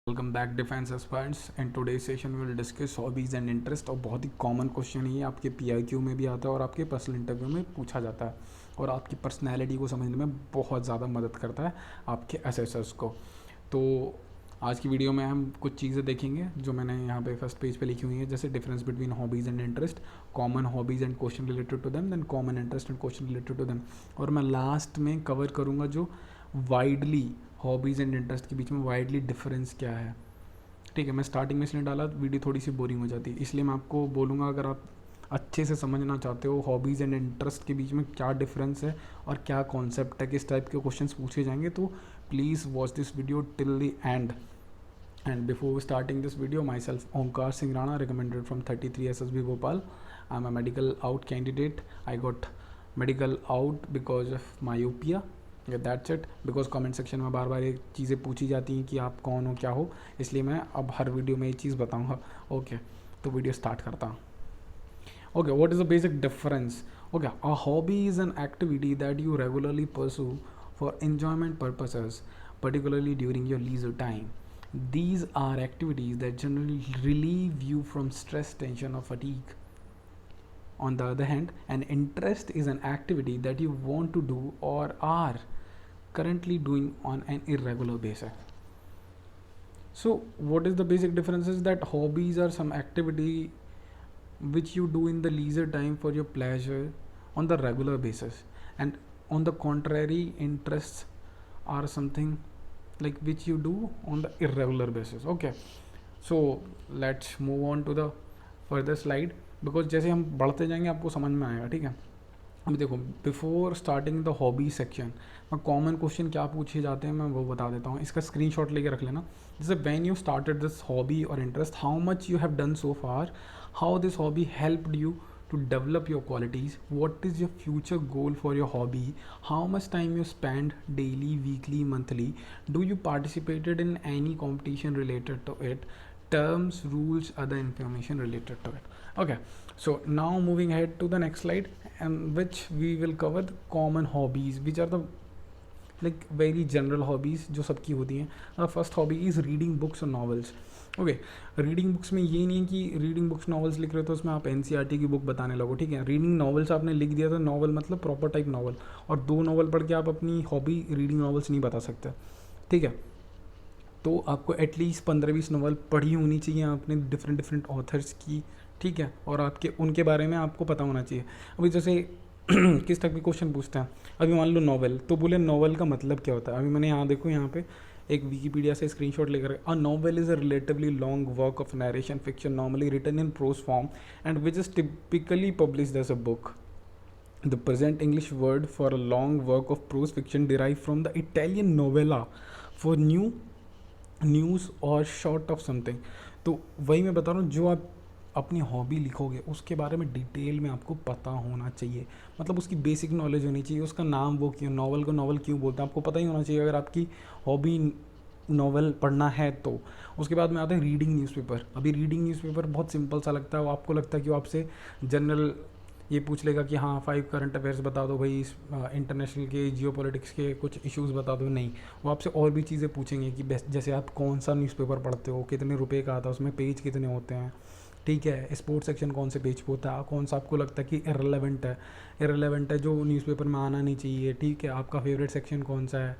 Welcome back defence aspires. And today session will discuss hobbies and interest. और बहुत ही common question ही आपके PIQ में भी आता है और आपके पर्सनल इंटरव्यू में पूछा जाता है और आपकी पर्सनैलिटी को समझने में बहुत ज़्यादा मदद करता है आपके असेसर्स को। तो आज की वीडियो में हम कुछ चीज़ें देखेंगे जो मैंने यहाँ पे फर्स्ट पेज पे लिखी हुई है, जैसे difference between hobbies and interest, common hobbies and question related to them, then common interest and question related to them. और मैं लास्ट में कवर करूँगा जो वाइडली हॉबीज़ एंड इंटरेस्ट के बीच में वाइडली डिफरेंस क्या है। ठीक है, मैं स्टार्टिंग में इसलिए डाला, वीडियो थोड़ी सी बोरिंग हो जाती है, इसलिए मैं आपको बोलूँगा अगर आप अच्छे से समझना चाहते हो हॉबीज़ एंड इंटरेस्ट के बीच में क्या डिफरेंस है और क्या कॉन्सेप्ट है, किस टाइप के क्वेश्चंस पूछे जाएंगे, तो please watch this video till the end. And before starting this video, myself Omkar Singh Rana, recommended from 33 SSB Bhopal. I'm a medical out candidate. I got medical out because of myopia. Yeah, that's it. Because comment section में बार बार ये चीज़ें पूछी जाती हैं कि आप कौन हो, क्या हो, इसलिए मैं अब हर वीडियो में ये चीज़ बताऊँगा। ओके, तो वीडियो स्टार्ट करता हूँ। Okay, what is the basic difference? Okay, a hobby is an activity that you regularly pursue for enjoyment purposes, particularly during your leisure time. These are activities that generally relieve you from stress, tension, or fatigue. On the other hand, an interest is an activity that you want to do or are currently doing on an irregular basis. So, what is the basic difference is that hobbies are some activity which you do in the leisure time for your pleasure on the regular basis, and on the contrary, interests are something like which you do on the irregular basis. Okay, so let's move on to the further slide, because जैसे हम बढ़ते जाएंगे आपको समझ में आएगा। ठीक है, अभी देखो, before starting the hobby section मैं कॉमन क्वेश्चन क्या पूछे जाते हैं मैं वो बता देता हूँ, इसका स्क्रीनशॉट लेके रख लेना। जैसे when you started this hobby और interest, how much you have done so far, how this hobby helped you to develop your qualities, what is your future goal for your hobby, how much time you spend daily, weekly, monthly, do you participated in any competition related to it, terms, rules, other information related to it. Okay, so now moving ahead to the next slide, and which we will cover the common hobbies, which are the like very general hobbies जो सबकी होती हैं। First hobby is reading books और novels. Okay, reading books में ये नहीं है कि रीडिंग बुक्स नॉवेल्स लिख रहे हो तो उसमें आप एनसीईआरटी की बुक बताने लगो। ठीक है, रीडिंग नॉवेल्स आपने लिख दिया तो नॉवल मतलब प्रॉपर टाइप नॉवल, और दो नॉवल पढ़ के आप अपनी हॉबी रीडिंग नॉवेल्स नहीं बता सकते। ठीक है, तो आपको एटलीस्ट 15-20 नॉवल पढ़ी होनी चाहिए आपने डिफरेंट डिफरेंट ऑथर्स की। ठीक है, और आपके उनके बारे में आपको पता होना चाहिए। अभी जैसे किस टाइप के क्वेश्चन पूछते हैं, अभी मान लो नॉवल, तो बोले नॉवल का मतलब क्या होता है। अभी मैंने यहाँ देखो, यहाँ पे एक विकीपीडिया से स्क्रीनशॉट लेकर, a novel is a relatively long work of narration fiction normally written in prose form and which is typically published as a book. The present English word for a long work of prose fiction derived from the Italian novella for new news और short of something. तो वही मैं बता रहा हूँ, जो आप अपनी हॉबी लिखोगे उसके बारे में डिटेल में आपको पता होना चाहिए, मतलब उसकी बेसिक नॉलेज होनी चाहिए, उसका नाम वो क्यों, नॉवल को नॉवल क्यों बोलते हैं, आपको पता ही होना चाहिए अगर आपकी हॉबी नॉवल पढ़ना है तो। उसके बाद में आता है रीडिंग न्यूज़पेपर। अभी रीडिंग न्यूज़पेपर बहुत सिंपल सा लगता है, वो आपको लगता है कि वो आपसे जनरल ये पूछ लेगा कि हाँ 5 करंट अफेयर्स बता दो भाई, इंटरनेशनल के जियो पॉलिटिक्स के कुछ इश्यूज़ बता दो। नहीं, वो आपसे और भी चीज़ें पूछेंगे कि जैसे आप कौन सा न्यूज़पेपर पढ़ते हो, कितने रुपए का आता है, उसमें पेज कितने होते हैं। ठीक है, स्पोर्ट्स सेक्शन कौन से पेज पे होता है, कौन सा आपको लगता है कि इररेलेवेंट है जो न्यूज़पेपर में आना नहीं चाहिए। ठीक है, आपका फेवरेट सेक्शन कौन सा है।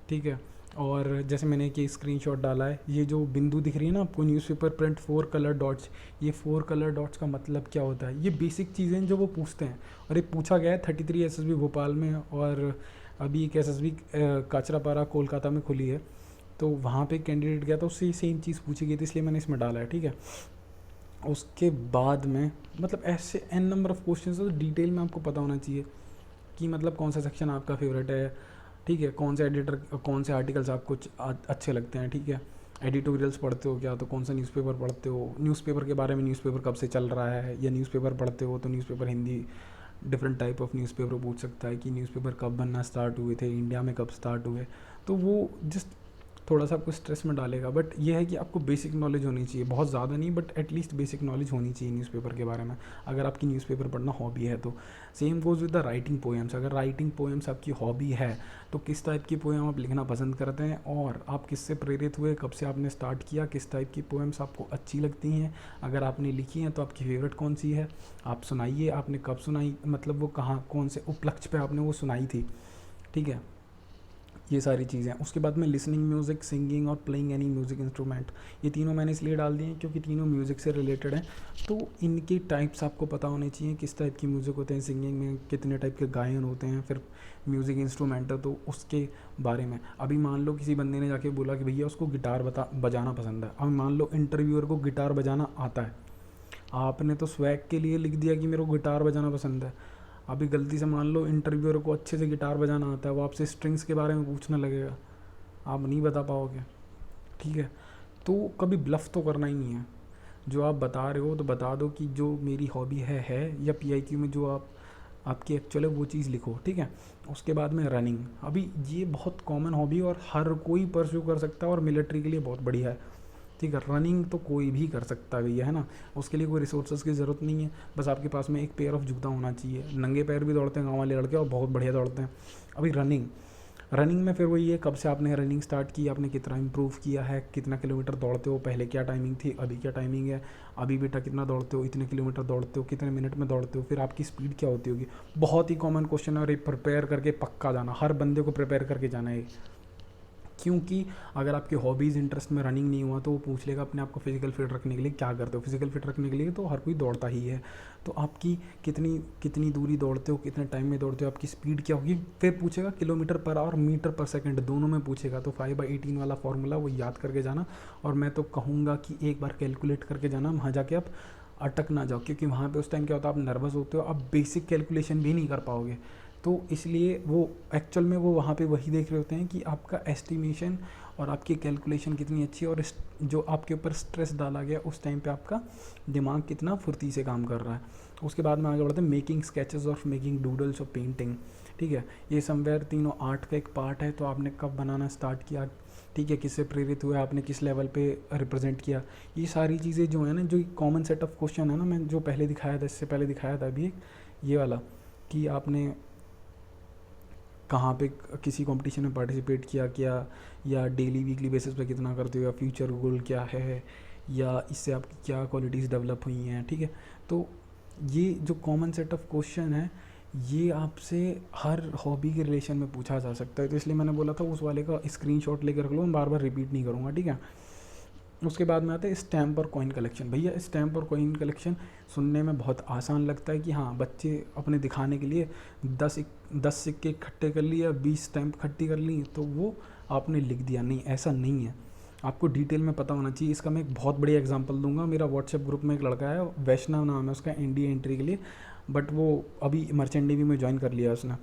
ठीक है, और जैसे मैंने कि स्क्रीनशॉट डाला है, ये जो बिंदु दिख रही है ना आपको, न्यूज़पेपर प्रिंट 4 कलर डॉट्स, ये 4 कलर डॉट्स का मतलब क्या होता है, ये बेसिक चीज़ें जो वो पूछते हैं। और ये पूछा गया है 33 एसएसबी भोपाल में, और अभी एक एसएसबी काचरापारा कोलकाता में खुली है, तो वहाँ पे कैंडिडेट गया तो उससे सेम चीज़ पूछी गई थी, इसलिए मैंने इसमें डाला है। ठीक है, उसके बाद में मतलब ऐसे एन नंबर ऑफ क्वेश्चन तो डिटेल में आपको पता होना चाहिए कि मतलब कौन सा सेक्शन आपका फेवरेट है। ठीक है, कौन से एडिटर, कौन से आर्टिकल्स आपको अच्छे लगते हैं। ठीक है, एडिटोरियल्स पढ़ते हो क्या, तो कौन सा न्यूज़पेपर पढ़ते हो, न्यूज़पेपर के बारे में, न्यूज़पेपर कब से चल रहा है, या न्यूज़पेपर पढ़ते हो तो newspaper Hindi different type of newspaper पूछ सकता है कि न्यूज़पेपर कब बनना स्टार्ट हुए थे, इंडिया में कब स्टार्ट हुए। तो वो जस्ट थोड़ा सा आपको स्ट्रेस में डालेगा, बट ये है कि आपको बेसिक नॉलेज होनी चाहिए, बहुत ज़्यादा नहीं बट एटलीस्ट बेसिक नॉलेज होनी चाहिए न्यूज़पेपर के बारे में, अगर आपकी न्यूज़पेपर पढ़ना हॉबी है तो। Same goes with the writing poems, अगर राइटिंग पोएम्स आपकी हॉबी है तो किस टाइप की पोएम आप लिखना पसंद करते हैं और आप किससे प्रेरित हुए, कब से आपने स्टार्ट किया, किस टाइप की पोएम्स आपको अच्छी लगती हैं, अगर आपने लिखी हैं तो आपकी फेवरेट कौन सी है, आप सुनाइए, आपने कब सुनाई, मतलब वो कहाँ कौन से उपलक्ष्य पे आपने वो सुनाई थी, ठीक है, ये सारी चीज़ें। उसके बाद में लिसनिंग म्यूज़िक, सिंगिंग और प्लेइंग एनी म्यूज़िक इंस्ट्रूमेंट, ये तीनों मैंने इसलिए डाल दिए हैं क्योंकि तीनों म्यूज़िक से रिलेटेड हैं, तो इनके टाइप्स आपको पता होने चाहिए, किस टाइप की म्यूज़िक होते हैं, सिंगिंग में कितने टाइप के गायन होते हैं, फिर म्यूज़िक इंस्ट्रूमेंट है तो उसके बारे में। अभी मान लो किसी बंदे ने जाके बोला कि भैया उसको गिटार बजाना पसंद है, अब मान लो इंटरव्यूअर को गिटार बजाना आता है, आपने तो स्वैग के लिए लिख दिया कि मेरे को गिटार बजाना पसंद है, अभी गलती से मान लो इंटरव्यूअर को अच्छे से गिटार बजाना आता है, वो आपसे स्ट्रिंग्स के बारे में पूछने लगेगा, आप नहीं बता पाओगे, ठीक है। तो कभी ब्लफ तो करना ही नहीं है, जो आप बता रहे हो तो बता दो कि जो मेरी हॉबी है, या पीआईक्यू में जो आपकी एक्चुअल है वो चीज़ लिखो, ठीक है। उसके बाद में रनिंग, अभी ये बहुत कॉमन हॉबी है और हर कोई परस्यू कर सकता है और मिलिट्री के लिए बहुत बढ़िया है, ठीक है। रनिंग तो कोई भी कर सकता है भैया, है ना, उसके लिए कोई रिसोर्सेज की ज़रूरत नहीं है, बस आपके पास में एक पेयर ऑफ जूता होना चाहिए, नंगे पैर भी दौड़ते हैं गाँव वाले लड़के और बहुत बढ़िया दौड़ते हैं। अभी रनिंग में फिर वही है, कब से आपने रनिंग स्टार्ट की, आपने कितना इम्प्रूव किया है, कितना किलोमीटर दौड़ते हो, पहले क्या टाइमिंग थी, अभी क्या टाइमिंग है, अभी बेटा कितना दौड़ते हो, इतने किलोमीटर दौड़ते हो, कितने मिनट में दौड़ते हो, फिर आपकी स्पीड क्या होती होगी। बहुत ही कॉमन क्वेश्चन है और ये प्रिपेयर करके पक्का जाना, हर बंदे को प्रिपेयर करके जाना है, क्योंकि अगर आपके हॉबीज़ इंटरेस्ट में रनिंग नहीं हुआ तो वो पूछ लेगा अपने आप को फिजिकल फिट रखने के लिए क्या करते हो, फिजिकल फिट रखने के लिए तो हर कोई दौड़ता ही है, तो आपकी कितनी कितनी दूरी दौड़ते हो, कितने टाइम में दौड़ते हो, आपकी स्पीड क्या होगी, फिर पूछेगा किलोमीटर पर आवर, मीटर पर सेकंड, दोनों में पूछेगा, तो 5/18 वाला फॉर्मूला वो याद करके जाना। और मैं तो कहूँगा कि एक बार कैलकुलेट करके जाना, वहाँ जाके आप अटक ना जाओ, क्योंकि वहाँ पे उस टाइम क्या होता है, आप नर्वस होते हो, आप बेसिक कैलकुलेशन भी नहीं कर पाओगे, तो इसलिए वो एक्चुअल में वो वहाँ पे वही देख रहे होते हैं कि आपका एस्टिमेशन और आपकी कैलकुलेशन कितनी अच्छी है, और जो आपके ऊपर स्ट्रेस डाला गया उस टाइम पे आपका दिमाग कितना फुर्ती से काम कर रहा है। उसके बाद में आगे बढ़ते हैं मेकिंग स्केचेस और मेकिंग डूडल्स और पेंटिंग, ठीक है। ये समवेयर तीनों आर्ट का एक पार्ट है, तो आपने कब बनाना स्टार्ट किया, ठीक है, किससे प्रेरित हुए, आपने किस लेवल पे रिप्रेजेंट किया, ये सारी चीज़ें जो है ना, जो कॉमन सेट ऑफ क्वेश्चन है ना, मैं जो पहले दिखाया था, इससे पहले दिखाया था अभी ये वाला, कि आपने कहाँ पे किसी कंपटीशन में पार्टिसिपेट किया, या डेली वीकली बेसिस पे कितना करते हो, या फ्यूचर गोल क्या है, या इससे आपकी क्या क्वालिटीज़ डेवलप हुई हैं, ठीक है। तो ये जो कॉमन सेट ऑफ क्वेश्चन है ये आपसे हर हॉबी के रिलेशन में पूछा जा सकता है, तो इसलिए मैंने बोला था उस वाले का स्क्रीनशॉट लेकर रख लो, मैं बार बार रिपीट नहीं करूँगा, ठीक है। उसके बाद में आता है स्टैम्प और कॉइन कलेक्शन। भैया स्टैम्प और कॉइन कलेक्शन सुनने में बहुत आसान लगता है कि हाँ बच्चे अपने दिखाने के लिए 10 सिक्के इकट्ठे कर लिए या 20 स्टैम्प इकट्ठी कर ली तो वो आपने लिख दिया, नहीं ऐसा नहीं है, आपको डिटेल में पता होना चाहिए। इसका मैं एक बहुत बढ़िया एग्जांपल दूंगा, मेरा व्हाट्सएप ग्रुप में एक लड़का है, वैष्णव नाम है उसका, इंडिया एंट्री के लिए, बट वो अभी मर्चेंट नेवी में ज्वाइन कर लिया उसने,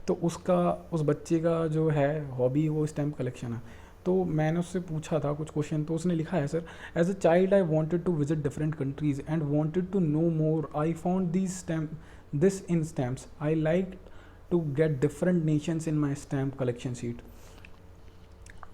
तो उस बच्चे का जो है हॉबी वो स्टैम्प कलेक्शन है। तो मैंने उससे पूछा था कुछ क्वेश्चन, तो उसने लिखा है sir, as a child I wanted to visit different countries and wanted to know more, I found this in stamps, I like to get different nations in my stamp collection seat.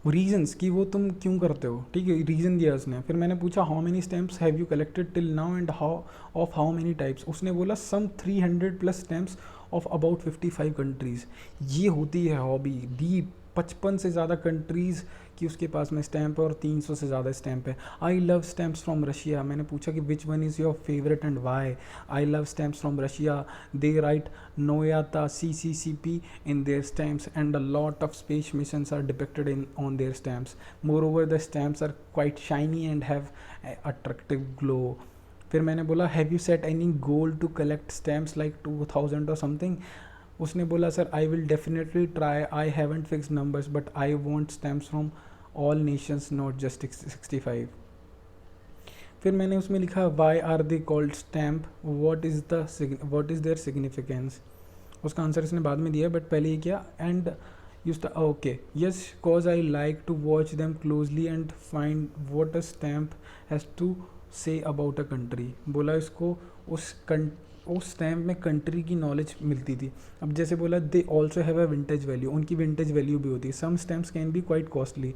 Reasons कि वो तुम क्यों करते हो, ठीक है, reason दिया उसने। फिर मैंने पूछा how many stamps have you collected till now and how many types, उसने बोला सम 300+ स्टैम्प्स ऑफ अबाउट 55 कंट्रीज़। ये होती है हॉबी, डीप 55 से ज़्यादा कंट्रीज़ की उसके पास में स्टैम्प है और 300 से ज़्यादा स्टैम्प है। I love stamps from Russia, मैंने पूछा कि which one is your favourite and why. I love stamps from Russia, they write नोयाता CCCP in their stamps and a lot of space missions are depicted on their stamps. Moreover, the stamps are quite shiny and have attractive glow. फिर मैंने बोला have you set any goal to collect stamps like 2000 और something. उसने बोला sir I will definitely try, I haven't fix numbers but I want stamps from all nations not just 65। फिर मैंने उसमें लिखा why are they called stamp, what is their significance. उसका answer इसने बाद में दिया बट पहले ही किया, and okay yes cause I like to watch them closely and find what a stamp has to say about a country. बोला इसको उस स्टैम्प में कंट्री की नॉलेज मिलती थी। अब जैसे बोला they also have a vintage value, उनकी विंटेज वैल्यू भी होती है। Some stamps can be quite costly,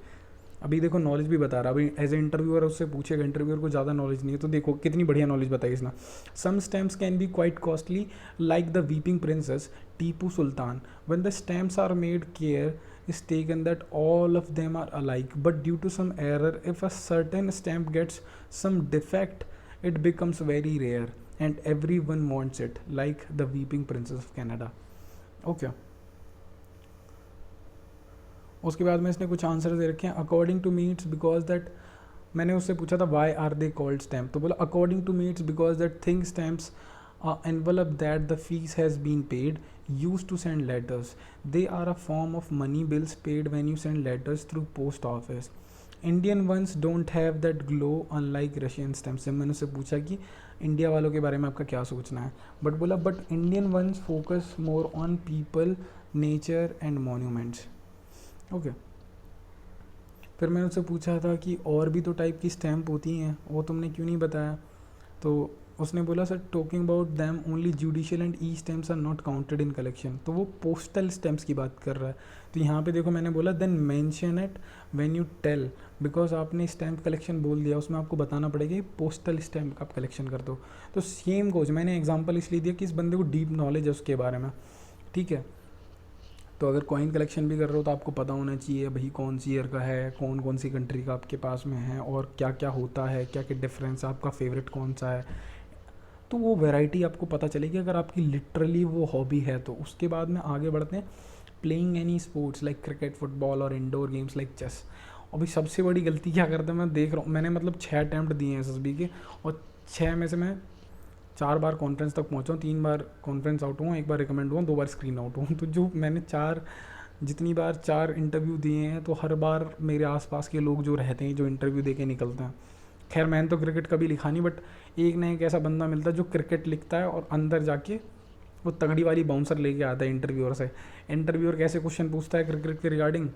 अभी देखो नॉलेज भी बता रहा, अभी एज ए इंटरव्यूअर उससे पूछेगा, इंटरव्यूअर को ज़्यादा नॉलेज नहीं है, तो देखो कितनी बढ़िया नॉलेज बताई इसने। Some stamps can be quite costly like the weeping princess Tipu Sultan, when the stamps are made care is taken that all of them are alike, but due to some error, if a certain stamp gets some defect, it becomes very rare and everyone wants it, like the weeping princess of Canada. Okay. उसके बाद में इसने कुछ answer दे रखे हैं। According to me it's because that, मैंने उससे पूछा था why are they called stamp, तो बोला according to me it's because that thing stamps envelope that the fees has been paid used to send letters. They are a form of money bills paid when you send letters through post office. Indian ones don't have that glow unlike Russian stamps. जब मैंने उससे पूछा कि India वालों के बारे में आपका क्या सोचना है, बट बोला but Indian ones focus more on people, nature and monuments. Okay. फिर मैंने उससे पूछा था कि और भी तो टाइप की स्टैम्प होती हैं, वो तुमने क्यों नहीं बताया, तो उसने बोला sir talking about them only judicial and e stamps are not counted in collection, तो वो पोस्टल स्टैम्प्स की बात कर रहा है। तो यहाँ पे देखो मैंने बोला then mention it when you tell, because आपने स्टैम्प कलेक्शन बोल दिया, उसमें आपको बताना पड़ेगा पोस्टल स्टैम्प आप कलेक्शन कर दो। तो सेम गोज, मैंने एग्जाम्पल इसलिए दिया कि इस बंदे को डीप नॉलेज है उसके बारे में, ठीक है। तो अगर कॉइन कलेक्शन भी कर रहे हो तो आपको पता होना चाहिए भाई कौन सी ईयर का है, कौन कौन सी कंट्री का आपके पास में है, और क्या क्या होता है, क्या क्या डिफरेंस है, आपका फेवरेट कौन सा है, तो वो वैरायटी आपको पता चलेगी अगर आपकी लिटरली वो हॉबी है तो। उसके बाद में आगे बढ़ते हैं, playing any sports like cricket, football और इंडोर गेम्स लाइक चेस। अभी सबसे बड़ी गलती क्या करता है मैं देख रहा हूँ, मैंने मतलब 6 अटैम्प्ट दिए हैं SSB के, और 6 में से मैं 4 बार कॉन्फ्रेंस तक पहुँचा हूँ, 3 बार कॉन्फ्रेंस आउट हुआ, 1 बार रिकमेंड हुआ, 2 बार स्क्रीन आउट हुआ। तो जो मैंने जितनी बार 4 इंटरव्यू दिए हैं, तो हर बार मेरे आसपास के लोग जो रहते हैं जो इंटरव्यू दे के निकलते हैं। खैर मैंने तो क्रिकेट कभी लिखा नहीं, बट एक ना एक ऐसा बंदा मिलता है जो क्रिकेट लिखता है और अंदर जाके वो तगड़ी वाली बाउंसर लेके आता है इंटरव्यूअर से। इंटरव्यूअर कैसे क्वेश्चन पूछता है क्रिकेट के रिगार्डिंग,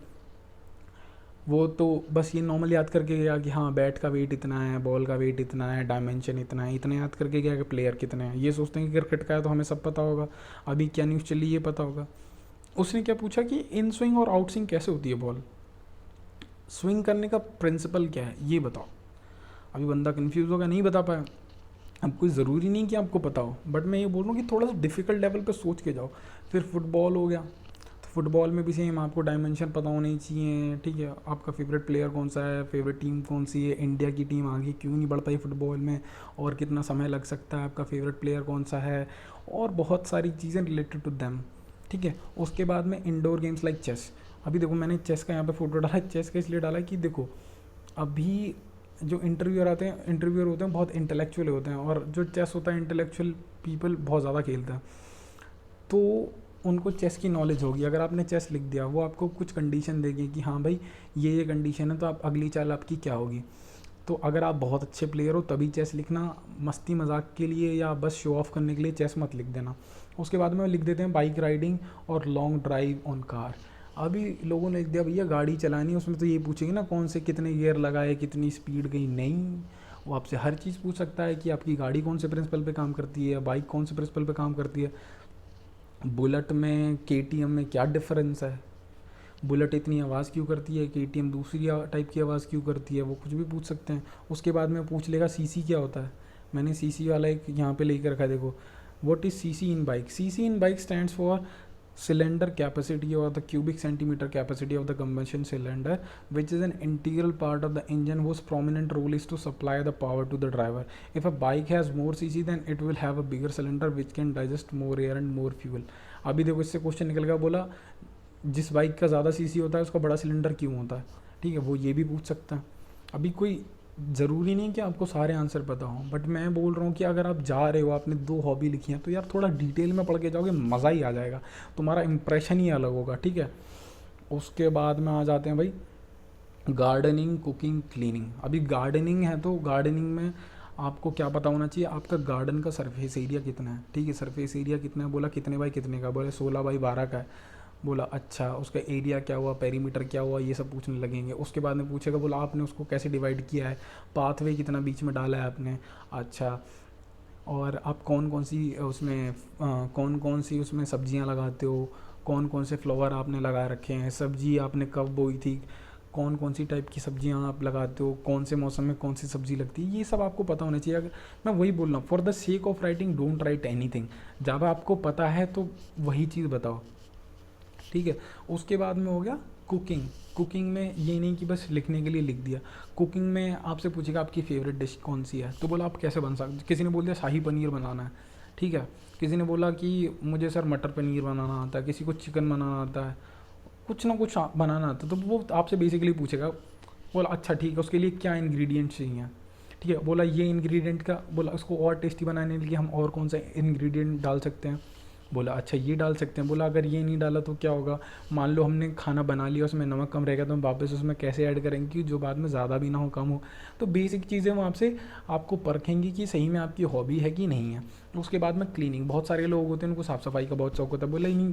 वो तो बस ये नॉर्मल याद करके गया कि हाँ बैट का वेट इतना है, बॉल का वेट इतना है, डायमेंशन इतना है, इतना याद करके गया कि प्लेयर कितने हैं। ये सोचते हैं कि क्रिकेट का है तो हमें सब पता होगा, अभी क्या न्यूज़ चली ये पता होगा। उसने क्या पूछा कि इन स्विंग और आउट स्विंग कैसे होती है बॉल, स्विंग करने का प्रिंसिपल क्या है ये बताओ। अभी बंदा कन्फ्यूज़ होगा, नहीं बता पाया। अब कोई ज़रूरी नहीं कि आपको पता हो, बट मैं ये बोल रहा हूँ कि थोड़ा सा डिफ़िकल्ट लेवल पे सोच के जाओ। फिर फुटबॉल हो गया, तो फुटबॉल में भी सेम आपको डायमेंशन पता होने चाहिए, ठीक है। आपका फेवरेट प्लेयर कौन सा है, फेवरेट टीम कौन सी है, इंडिया की टीम आगे क्यों नहीं बढ़ पाई फुटबॉल में, और कितना समय लग सकता है, आपका फेवरेट प्लेयर कौन सा है, और बहुत सारी चीज़ें रिलेटेड टू दैम, ठीक है। उसके बाद में इंडोर गेम्स लाइक चेस। अभी देखो मैंने चेस का यहाँ पे फोटो डाला है, चेस का इसलिए डाला कि देखो अभी जो इंटरव्यूअर होते हैं बहुत इंटेलेक्चुअल होते हैं, और जो चेस होता है इंटेलेक्चुअल पीपल बहुत ज़्यादा खेलते हैं, तो उनको चेस की नॉलेज होगी। अगर आपने चेस लिख दिया, वो आपको कुछ कंडीशन देगी कि हाँ भाई ये कंडीशन है, तो आप अगली चाल आपकी क्या होगी। तो अगर आप बहुत अच्छे प्लेयर हो तभी चेस लिखना, मस्ती मजाक के लिए या बस शो ऑफ करने के लिए चेस मत लिख देना। उसके बाद में लिख देते हैं बाइक राइडिंग और लॉन्ग ड्राइव ऑन कार। अभी लोगों ने लिख दिया भैया गाड़ी चलानी है, उसमें तो ये पूछेंगे ना कौन से कितने गियर लगाए, कितनी स्पीड गई, नहीं, वो आपसे हर चीज़ पूछ सकता है कि आपकी गाड़ी कौन से प्रिंसिपल पे काम करती है, बाइक कौन से प्रिंसिपल पे काम करती है, बुलेट में KTM में क्या डिफरेंस है, बुलेट इतनी आवाज़ क्यों करती है, KTM दूसरी टाइप की आवाज़ क्यों करती है, वो कुछ भी पूछ सकते हैं। उसके बाद में पूछ लेगा CC क्या होता है। मैंने CC वाला एक यहाँ पे लेकर रखा है, देखो what is CC in bike. CC in bike stands for cylinder capacity or the cubic centimeter capacity of the combustion cylinder, which is an integral part of the engine whose prominent role is to supply the power to the driver. If a bike has more cc then it will have a bigger cylinder which can digest more air and more fuel. अभी देखो इससे question निकल गया, बोला जिस bike का ज़्यादा CC होता है उसका बड़ा सिलेंडर क्यों होता है, ठीक है, वो ये भी पूछ सकता है। अभी कोई ज़रूरी नहीं कि आपको सारे आंसर पता हों, बट मैं बोल रहा हूँ कि अगर आप जा रहे हो, आपने 2 हॉबी लिखी हैं, तो यार थोड़ा डिटेल में पढ़ के जाओगे, मज़ा ही आ जाएगा, तुम्हारा इंप्रेशन ही अलग होगा, ठीक है। उसके बाद में आ जाते हैं भाई गार्डनिंग, कुकिंग, क्लीनिंग। अभी गार्डनिंग है तो गार्डनिंग में आपको क्या पता होना चाहिए, आपका गार्डन का सरफेस एरिया कितना है, ठीक है। सरफेस एरिया कितना है, बोला कितने बाई कितने का, बोले 16 बाई 12 का है। बोला अच्छा, उसका एरिया क्या हुआ, पेरीमीटर क्या हुआ, ये सब पूछने लगेंगे। उसके बाद में पूछेगा, बोला आपने उसको कैसे डिवाइड किया है, पाथवे कितना बीच में डाला है आपने, अच्छा, और आप कौन कौन सी उसमें सब्जियां लगाते हो, कौन कौन से फ्लावर आपने लगा रखे हैं, सब्जी आपने कब बोई थी, कौन कौन सी टाइप की सब्जियां आप लगाते हो, कौन से मौसम में कौन सी सब्जी लगती है, ये सब आपको पता होना चाहिए। अगर मैं वही बोल रहा हूँ, for the sake of writing don't write anything. जब आपको पता है तो वही चीज़ बताओ, ठीक है। उसके बाद में हो गया कुकिंग। कुकिंग में ये नहीं कि बस लिखने के लिए लिख दिया। कुकिंग में आपसे पूछेगा आपकी फेवरेट डिश कौन सी है, तो बोला आप कैसे बन सकते, किसी ने बोल दिया शाही पनीर बनाना है, ठीक है। किसी ने बोला कि मुझे सर मटर पनीर बनाना आता है, किसी को चिकन बनाना आता है, कुछ ना कुछ बनाना आता है। तो वो आपसे बेसिकली पूछेगा, बोला अच्छा ठीक है, उसके लिए क्या इंग्रेडिएंट्स चाहिए, ठीक है। बोला ये इंग्रेडिएंट का, बोला उसको और टेस्टी बनाने के लिए हम और कौन सा इंग्रेडिएंट डाल सकते हैं, बोला अच्छा ये डाल सकते हैं। बोला अगर ये नहीं डाला तो क्या होगा, मान लो हमने खाना बना लिया उसमें नमक कम रह गया तो हम वापस उसमें कैसे ऐड करेंगे कि जो बाद में ज़्यादा भी ना हो कम हो। तो बेसिक चीज़ें वो आपसे आपको परखेंगी कि सही में आपकी हॉबी है कि नहीं है। उसके बाद में क्लीनिंग, बहुत सारे लोग होते हैं उनको साफ़ सफाई का बहुत शौक होता है। बोला नहीं,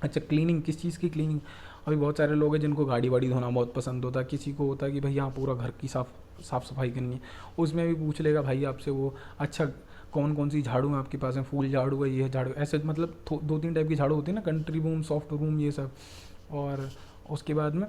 अच्छा क्लीनिंग किस चीज़ की क्लीनिंग, अभी बहुत सारे लोग हैं जिनको गाड़ी वाड़ी धोना बहुत पसंद होता है, किसी को होता है कि भाई यहाँ पूरा घर की साफ़ सफाई करनी है, उसमें भी पूछ लेगा भाई आपसे वो, अच्छा कौन कौन सी झाड़ू है आपके पास में, फूल झाड़ू है, ये झाड़ू, ऐसे मतलब 2-3 टाइप की झाड़ू होती है ना, कंट्री रूम, सॉफ्ट रूम, ये सब। और उसके बाद में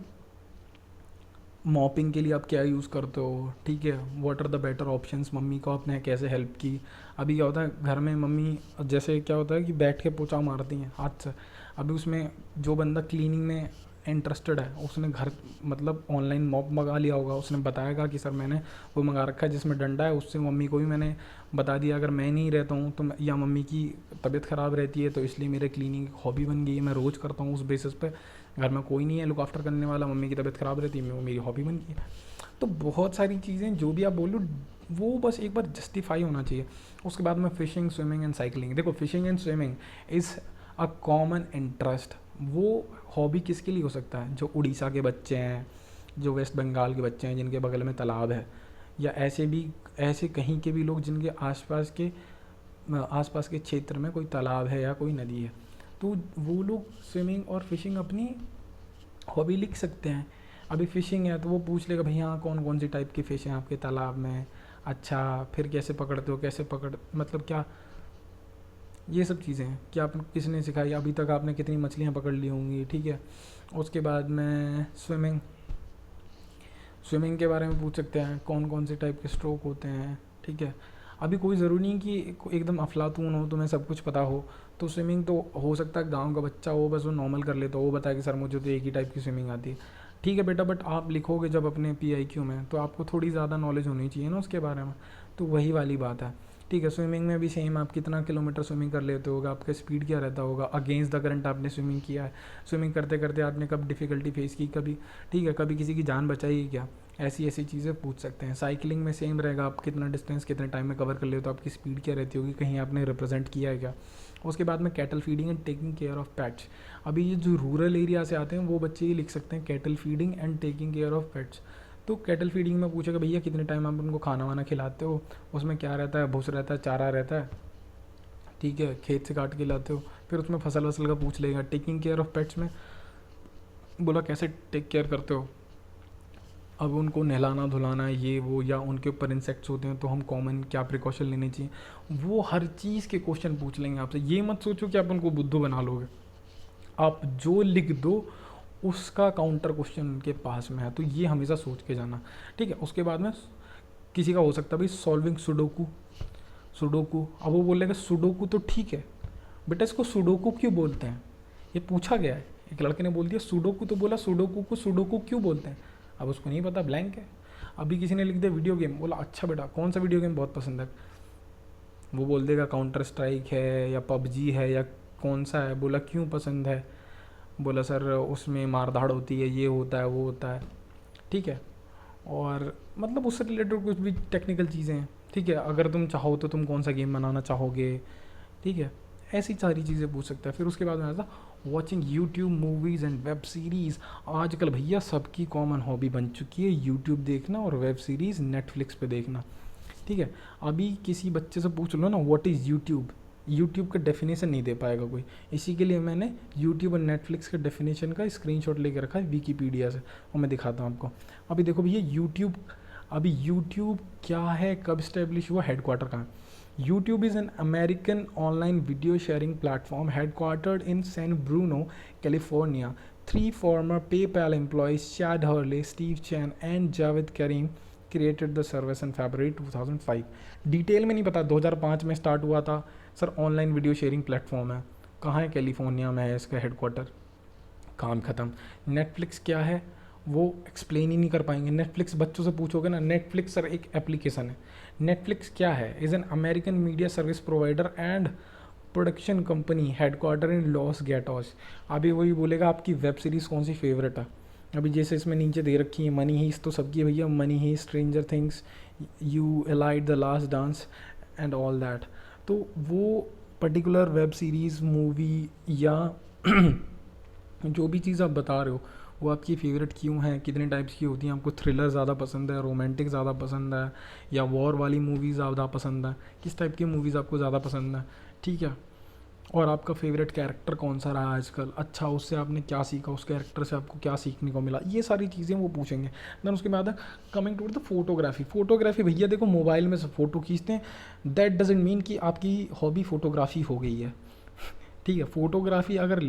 मॉपिंग के लिए आप क्या यूज़ करते हो, ठीक है। What are the better options, mummy को आपने कैसे हेल्प की। अभी क्या होता है घर में मम्मी, जैसे क्या होता है कि बैठ के पोछा मारती हैं हाथ से, अभी उसमें जो बंदा क्लीनिंग में इंटरेस्टेड है उसने घर मतलब ऑनलाइन मॉप मंगा लिया होगा, उसने बताएगा कि सर मैंने वो मंगा रखा है जिसमें डंडा है, उससे मम्मी को भी मैंने बता दिया। अगर मैं नहीं रहता हूँ तो या मम्मी की तबीयत ख़राब रहती है तो इसलिए मेरे क्लीनिंग हॉबी बन गई है, मैं रोज़ करता हूँ उस बेसिस पे। घर में कोई नहीं है लुक आफ्टर करने वाला, मम्मी की तबीयत ख़राब रहती है, वो मेरी हॉबी बन गई है। तो बहुत सारी चीज़ें जो भी आप बोलो वो बस एक बार जस्टिफाई होना चाहिए। उसके बाद में फ़िशिंग, स्विमिंग एंड साइकिलिंग, देखो phishing and swimming is a common interest. वो हॉबी किसके लिए हो सकता है, जो उड़ीसा के बच्चे हैं, जो वेस्ट बंगाल के बच्चे हैं जिनके बगल में तालाब है, या ऐसे कहीं के भी लोग जिनके आसपास के क्षेत्र में कोई तालाब है या कोई नदी है, तो वो लोग स्विमिंग और फिशिंग अपनी हॉबी लिख सकते हैं। अभी फ़िशिंग है तो वो पूछ लेगा भैया हाँ कौन कौन सी टाइप की फ़िश हैं आपके तालाब में, अच्छा फिर कैसे पकड़ते हो, कैसे पकड़ मतलब क्या, ये सब चीज़ें हैं कि आप किसने सिखाई, अभी तक आपने कितनी मछलियाँ पकड़ ली होंगी, ठीक है। उसके बाद में स्विमिंग के बारे में पूछ सकते हैं, कौन कौन से टाइप के स्ट्रोक होते हैं, ठीक है। अभी कोई ज़रूरी नहीं कि एकदम अफलातून हो, तुम्हें सब कुछ पता हो। तो स्विमिंग तो हो सकता है गांव का बच्चा हो, बस वो नॉर्मल कर लेता हो, वो बताए कि सर मुझे तो एक ही टाइप की स्विमिंग आती है, ठीक है बेटा, बट आप लिखोगे जब अपने PIQ में तो आपको थोड़ी ज़्यादा नॉलेज होनी चाहिए ना उसके बारे में। तो वही वाली बात है, ठीक है। स्विमिंग में भी सेम, आप कितना किलोमीटर स्विमिंग कर लेते होगा, आपका स्पीड क्या रहता होगा, अगेंस्ट द करंट आपने स्विमिंग किया है, स्विमिंग करते करते आपने कब डिफ़िकल्टी फेस की, कभी, ठीक है, कभी किसी की जान बचाई क्या, ऐसी ऐसी चीज़ें पूछ सकते हैं। साइकिलिंग में सेम रहेगा, आप कितना डिस्टेंस कितने टाइम में कवर कर लेते हो, तो आपकी स्पीड क्या रहती होगी, कहीं आपने रिप्रेजेंट किया है क्या। उसके बाद में cattle feeding and taking care of pets. अभी ये जो रूरल एरिया से आते हैं वो बच्चे ही लिख सकते हैं cattle feeding and taking care of pets. तो कैटल फीडिंग में पूछेगा भैया कितने टाइम आप उनको खाना वाना खिलाते हो, उसमें क्या रहता है, भूस रहता है, चारा रहता है, ठीक है, खेत से काट के लाते हो। फिर उसमें फसल वसल का पूछ लेगा। टेकिंग केयर ऑफ पेट्स में बोला कैसे टेक केयर करते हो, अब उनको नहलाना धुलाना ये वो, या उनके ऊपर इंसेक्ट्स होते हैं तो हम कॉमन क्या प्रिकॉशन लेने चाहिए, वो हर चीज़ के क्वेश्चन पूछ लेंगे आपसे। ये मत सोचो कि आप उनको बुद्धू बना लोगे, आप जो लिख दो उसका काउंटर क्वेश्चन उनके पास में है, तो ये हमेशा सोच के जाना, ठीक है। उसके बाद में किसी का हो सकता है भाई सॉल्विंग सुडोकू, अब वो बोलेगा सुडोकू तो ठीक है बेटा, इसको सुडोकू क्यों बोलते हैं, ये पूछा गया है। एक लड़के ने बोल दिया सुडोकू, तो बोला सुडोकू को सुडोकू क्यों बोलते हैं, अब उसको नहीं पता, ब्लैंक है। अभी किसी ने लिख दिया वीडियो गेम, बोला अच्छा बेटा कौन सा वीडियो गेम बहुत पसंद है, वो बोल देगा काउंटर स्ट्राइक है या पबजी है या कौन सा है, बोला क्यों पसंद है, बोला सर उसमें मारधाड़ होती है, ये होता है वो होता है, ठीक है। और मतलब उससे रिलेटेड कुछ भी टेक्निकल चीज़ें हैं, ठीक है। अगर तुम चाहो तो तुम कौन सा गेम बनाना चाहोगे, ठीक है, ऐसी सारी चीज़ें पूछ सकते हैं। फिर उसके बाद में आता watching YouTube movies and web series. आजकल भैया सबकी कॉमन हॉबी बन चुकी है यूट्यूब देखना और वेब सीरीज़ नेटफ्लिक्स पे देखना, ठीक है। अभी किसी बच्चे से पूछ लो ना व्हाट इज़ यूट्यूब, यूट्यूब का डेफिनेशन नहीं दे पाएगा कोई। इसी के लिए मैंने यूट्यूब और नेटफ्लिक्स के डेफिनेशन का स्क्रीनशॉट लेके रखा है विकीपीडिया से, और मैं दिखाता हूँ आपको। अभी देखो भैया यूट्यूब, अभी यूट्यूब क्या है, कब स्टैब्लिश हुआ, हेडक्वार्टर कहाँ है। YouTube is an American online video sharing platform headquartered in San Bruno, California. 3 former PayPal employees, Chad Hurley, Steve Chen and Javed Karim, created the service in February 2005. Detail में नहीं पता, 2005 में start हुआ था sir. Online video sharing platform है। कहाँ है? California में है इसका हेडक्वार्टर। काम ख़त्म। नेटफ्लिक्स क्या है वो एक्सप्लेन ही नहीं कर पाएंगे। नेटफ्लिक्स बच्चों से पूछोगे ना, नेटफ्लिक्स सर एक एप्लीकेशन है। नेटफ्लिक्स क्या है? Is an American media service provider and production company headquarter in Los Gatos. अभी वही बोलेगा आपकी वेब सीरीज़ कौन सी फेवरेट है। अभी जैसे इसमें नीचे दे रखी है मनी हीस्ट, तो सबकी भैया money heist, stranger things, you allied, the last dance and all that. तो वो पर्टिकुलर वेब सीरीज़, मूवी या जो भी चीज़ आप बता रहे हो वो आपकी फ़ेवरेट क्यों है, कितने टाइप्स की होती हैं, आपको थ्रिलर ज़्यादा पसंद है, रोमांटिक ज़्यादा पसंद है, या वॉर वाली मूवीज़ ज़्यादा पसंद है, किस टाइप की मूवीज़ आपको ज़्यादा पसंद है, ठीक है। और आपका फेवरेट कैरेक्टर कौन सा रहा आजकल, अच्छा उससे आपने क्या सीखा, उस कैरेक्टर से आपको क्या सीखने को मिला, ये सारी चीज़ें वो पूछेंगे। देन उसके बाद coming to the photography. Photography भैया देखो मोबाइल में से फ़ोटो खींचते हैं, दैट डजेंट मीन कि आपकी हॉबी फ़ोटोग्राफी हो गई है, ठीक है। फ़ोटोग्राफी अगर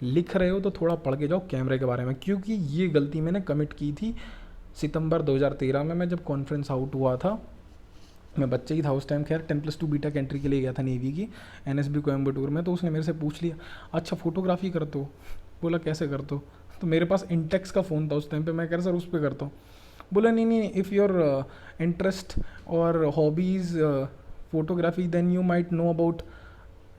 लिख रहे हो तो थोड़ा पढ़ के जाओ कैमरे के बारे में, क्योंकि ये गलती मैंने कमिट की थी सितंबर 2013 में। मैं जब कॉन्फ्रेंस आउट हुआ था, मैं बच्चे ही था उस टाइम, खैर 10+2 बीटा एंट्री के लिए गया था नेवी की, NSB कोयम्बटूर में। तो उसने मेरे से पूछ लिया, अच्छा फ़ोटोग्राफी करते हो? बोला कैसे करते हो? तो मेरे पास इंटेक्स का फ़ोन था उस टाइम पे, मैं कह रहा सर उस पर करता हूँ। बोला नहीं नहीं, इफ़ योर इंटरेस्ट और hobbies photography then you might know about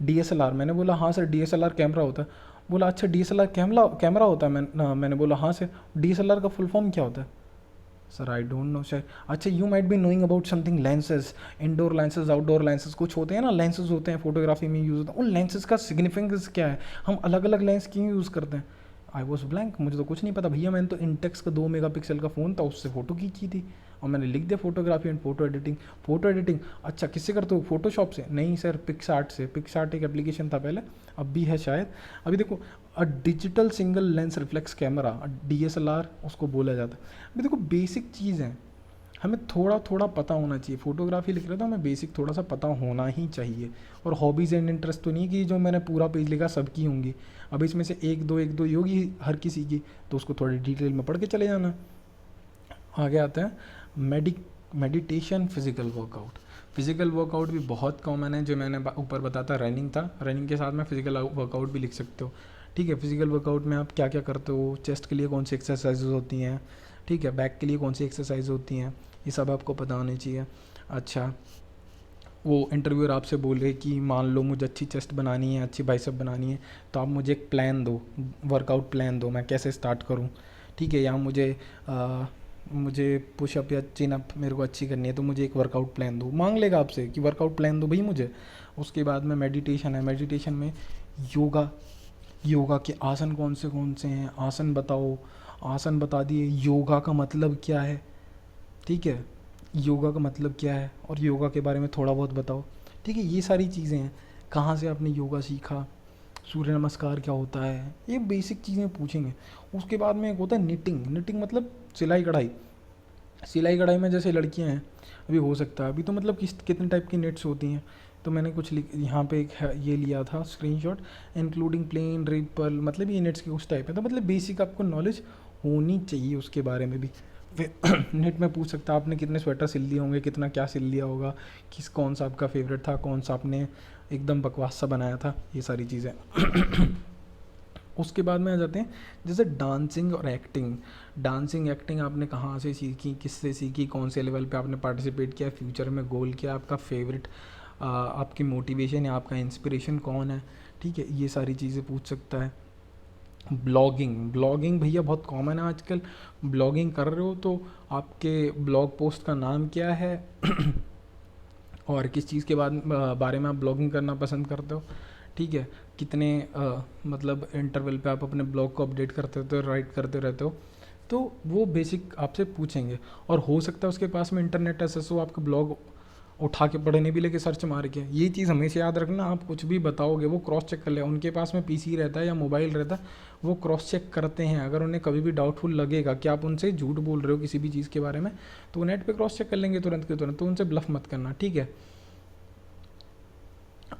DSLR। मैंने बोला हाँ सर, DSLR कैमरा होता है। बोला अच्छा DSLR कैमरा होता है? मैंने बोला हाँ सर। DSLR का फुल फॉर्म क्या होता है? Sir I don't know sir. अच्छा you might be knowing about something lenses, indoor lenses, outdoor lenses, कुछ होते हैं ना लेंसेज होते हैं फोटोग्राफी में यूज़ होता है। उन लेंसेज का सिग्निफिकेंस क्या है, हम अलग अलग लेंस क्यों यूज़ करते हैं? आई वॉज ब्लैंक, मुझे तो कुछ नहीं पता भैया। मैंने तो इंटेक्स का 2 मेगापिक्सल का फ़ोन था, उससे फ़ोटो खींची थी और मैंने लिख दिया photography and photo editing. Photo editing अच्छा किससे करते हो? फोटोशॉप से? नहीं सर, पिक्सआर्ट से। पिक्सआर्ट एक एप्लीकेशन था पहले, अब भी है शायद। अभी देखो a digital single lens reflex camera, DSLR उसको बोला जाता है। अभी देखो बेसिक चीज़ है, हमें थोड़ा थोड़ा पता होना चाहिए। फोटोग्राफी लिख रहे तो हमें बेसिक थोड़ा सा पता होना ही चाहिए। और हॉबीज़ एंड इंटरेस्ट तो नहीं कि जो मैंने पूरा पेज लिखा सबकी होंगी, अब इसमें से एक दो ही होगी हर किसी की, तो उसको थोड़ी डिटेल में पढ़ के चले जाना। आगे आते हैं meditation, physical workout. Physical workout भी बहुत कॉमन है, जो मैंने ऊपर बताता रनिंग था, रनिंग के साथ में फिज़िकल वर्कआउट भी लिख सकते हो, ठीक है। फिज़िकल वर्कआउट में आप क्या क्या करते हो, चेस्ट के लिए कौन सी एक्सरसाइज होती हैं, ठीक है, बैक के लिए कौन सी एक्सरसाइज होती हैं, ये सब आपको पता होनी चाहिए। अच्छा वो इंटरव्यूअर आपसे बोल रहे कि मान लो मुझे अच्छी चेस्ट बनानी है, अच्छी बाइसेप बनानी है, तो आप मुझे एक प्लान दो, वर्कआउट प्लान दो, मैं कैसे स्टार्ट करूं, ठीक है। या मुझे पुशअप या चिन अप मेरे को अच्छी करनी है, तो मुझे एक वर्कआउट प्लान दो, मांग लेगा आपसे कि वर्कआउट प्लान दो भाई मुझे। उसके बाद में मेडिटेशन है, मेडिटेशन में योगा के आसन कौन से हैं, आसन बताओ, आसन बता दिए। योगा का मतलब क्या है, ठीक है, योगा का मतलब क्या है और योगा के बारे में थोड़ा बहुत बताओ, ठीक है। ये सारी चीज़ें हैं, कहाँ से आपने योगा सीखा, सूर्य नमस्कार क्या होता है, ये बेसिक चीज़ें पूछेंगे। उसके बाद में एक होता है निटिंग मतलब सिलाई कढ़ाई में जैसे लड़कियां हैं, अभी हो सकता है, अभी तो मतलब कितने टाइप की नेट्स होती हैं, तो मैंने कुछ यहाँ पे एक ये लिया था स्क्रीनशॉट, इंक्लूडिंग प्लेन, रिपल, मतलब ये नेट्स के कुछ टाइप है। तो मतलब बेसिक आपको नॉलेज होनी चाहिए उसके बारे में भी। नेट में पूछ सकता है आपने कितने स्वेटर सिल दिए होंगे, कितना क्या सिल लिया होगा, कौन सा आपका फेवरेट था, कौन सा आपने एकदम बकवास सा बनाया था, ये सारी चीज़ें। उसके बाद में आ जाते हैं जैसे डांसिंग और एक्टिंग। डांसिंग एक्टिंग आपने कहाँ से सीखी, किससे सीखी, कौन से लेवल पे आपने पार्टिसिपेट किया, फ्यूचर में गोल क्या, आपका फेवरेट, आपकी मोटिवेशन या आपका इंस्पिरेशन कौन है, ठीक है, ये सारी चीज़ें पूछ सकता है। ब्लॉगिंग भैया बहुत कॉमन है आजकल। ब्लॉगिंग कर रहे हो तो आपके ब्लॉग पोस्ट का नाम क्या है और किस चीज़ के बारे में आप ब्लॉगिंग करना पसंद करते हो, ठीक है, कितने मतलब इंटरवल पे आप अपने ब्लॉग को अपडेट करते रहते हो, राइट करते रहते हो, तो वो बेसिक आपसे पूछेंगे। और हो सकता है उसके पास में इंटरनेट एक्सेस हो, आपका ब्लॉग उठा के पढ़ने भी लेके सर्च मार के। ये चीज़ हमेशा याद रखना, आप कुछ भी बताओगे वो क्रॉस चेक कर ले। उनके पास में PC रहता है या मोबाइल रहता है, वो क्रॉस चेक करते हैं। अगर उन्हें कभी भी डाउटफुल लगेगा कि आप उनसे झूठ बोल रहे हो किसी भी चीज़ के बारे में, तो वो नेट पे क्रॉस चेक कर लेंगे तुरंत के तुरंत, तो उनसे ब्लफ मत करना, ठीक है।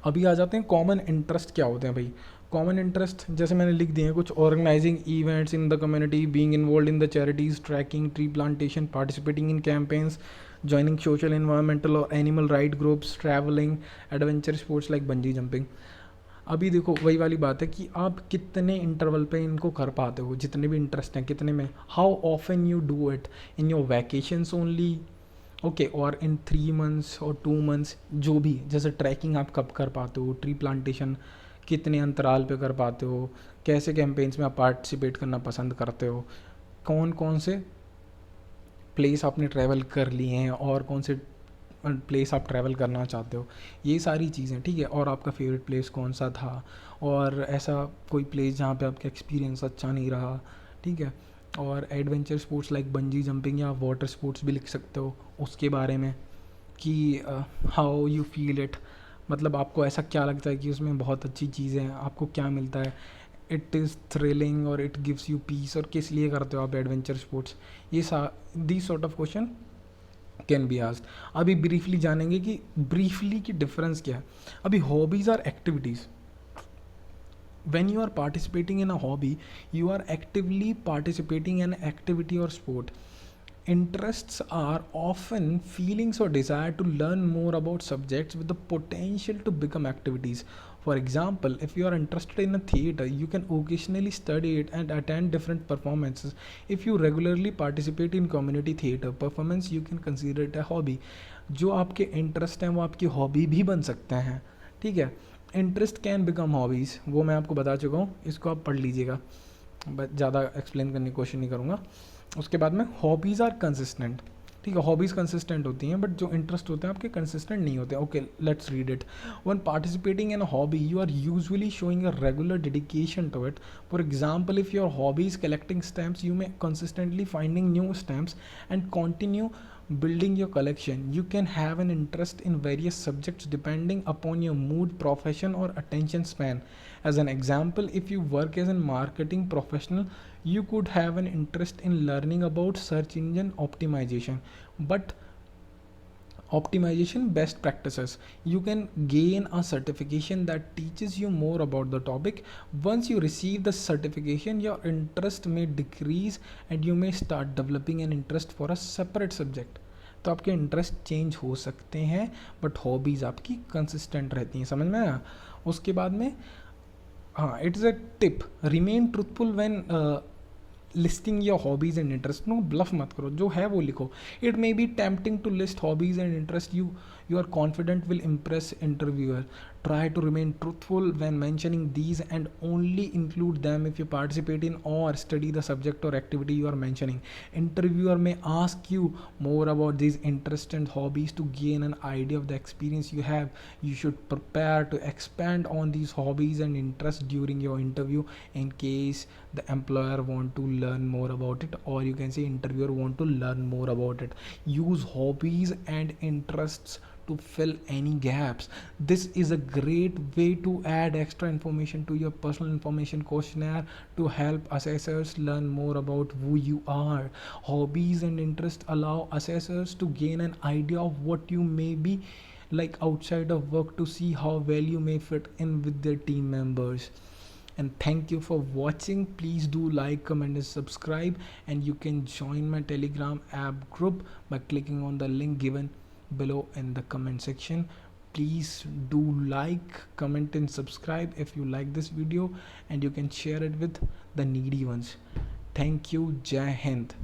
अभी आ जाते हैं कॉमन इंटरेस्ट क्या होते हैं भाई। कॉमन इंटरेस्ट जैसे मैंने लिख दिए हैं कुछ, organising events in the community, being involve in the charities, trekking tree plantation, participating in campaigns, joining social environmental or animal right groups, traveling, adventure sports like bungee jumping. अभी देखो वही वाली बात है कि आप कितने इंटरवल पे इनको कर पाते हो, जितने भी इंटरेस्ट हैं कितने में, how often you do it, in your vacations only, okay, और इन 3 months और 2 months, जो भी, जैसे ट्रैकिंग आप कब कर पाते हो, ट्री प्लांटेशन कितने अंतराल पे कर पाते हो, कैसे कैंपेन्स में आप पार्टिसिपेट करना पसंद करते हो, कौन कौन से प्लेस आपने ट्रैवल कर लिए हैं और कौन से प्लेस आप ट्रैवल करना चाहते हो, ये सारी चीज़ें, ठीक है। और आपका फेवरेट प्लेस कौन सा था, और ऐसा कोई प्लेस जहाँ पे आपका एक्सपीरियंस अच्छा नहीं रहा, ठीक है। और adventure sports like bungee jumping या वाटर स्पोर्ट्स भी लिख सकते हो उसके बारे में कि हाउ यू फील इट, मतलब आपको ऐसा क्या लगता है कि उसमें बहुत अच्छी चीज़ें हैं, आपको क्या मिलता है, इट इज़ थ्रिलिंग और इट गिव्स यू पीस, और किस लिए करते हो आप एडवेंचर स्पोर्ट्स, ये this sort of question can be asked. अभी ब्रीफली जानेंगे कि ब्रीफली की डिफरेंस क्या है। अभी hobbies are activities, when you are participating in a hobby, you are actively participating in an activity or sport. Interests are often feelings or desire to learn more about subjects with the potential to become activities. For example, if you are interested in a theatre, you can occasionally study it and attend different performances. If you regularly participate in community theatre performance, you can consider it a hobby. जो आपके interest हैं वो आपकी hobby भी बन सकते हैं, ठीक है। इंटरेस्ट कैन बिकम हॉबीज़, वो मैं आपको बता चुका हूँ, इसको आप पढ़ लीजिएगा, बस ज़्यादा एक्सप्लेन करने की कोशिश नहीं करूँगा। उसके बाद में हॉबीज़ आर कंसिस्टेंट, ठीक है, हॉबीज़ कंसिस्टेंट होती हैं, बट जो इंटरेस्ट होते हैं आपके कंसिस्टेंट नहीं होते। Okay, let's read it. One participating in a hobby, you are usually showing a regular dedication to it. For example, if your hobby is collecting stamps, you may consistently finding new stamps and continue building your collection. You can have an interest in various subjects depending upon your mood, profession, or attention span. As an example, if you work as a marketing professional, you could have an interest in learning about search engine optimization, but optimization best practices. You can gain a certification that teaches you more about the topic. Once you receive the certification, your interest may decrease and you may start developing an interest for a separate subject. तो आपके interest change हो सकते हैं, but hobbies आपकी consistent रहती हैं, समझ में आया। उसके बाद में हाँ, it's a tip, remain truthful when listing your hobbies and interest. No, bluff मत करो, जो है वो लिखो। It may be tempting to list hobbies and interest you are confident will impress interviewer. Try to remain truthful when mentioning these and only include them if you participate in or study the subject or activity you are mentioning. Interviewer may ask you more about these interests and hobbies to gain an idea of the experience you have. You should prepare to expand on these hobbies and interests during your interview in case the employer want to learn more about it, or you can say interviewer want to learn more about it. Use hobbies and interests to fill any gaps. This is a great way to add extra information to your personal information questionnaire to help assessors learn more about who you are. Hobbies and interests allow assessors to gain an idea of what you may be like outside of work, to see how well you may fit in with their team members. And thank you for watching. Please do like, comment and subscribe, and you can join my Telegram app group by clicking on the link given below in the comment section. Please do like, comment and subscribe if you like this video, and you can share it with the needy ones. Thank you. Jai Hind.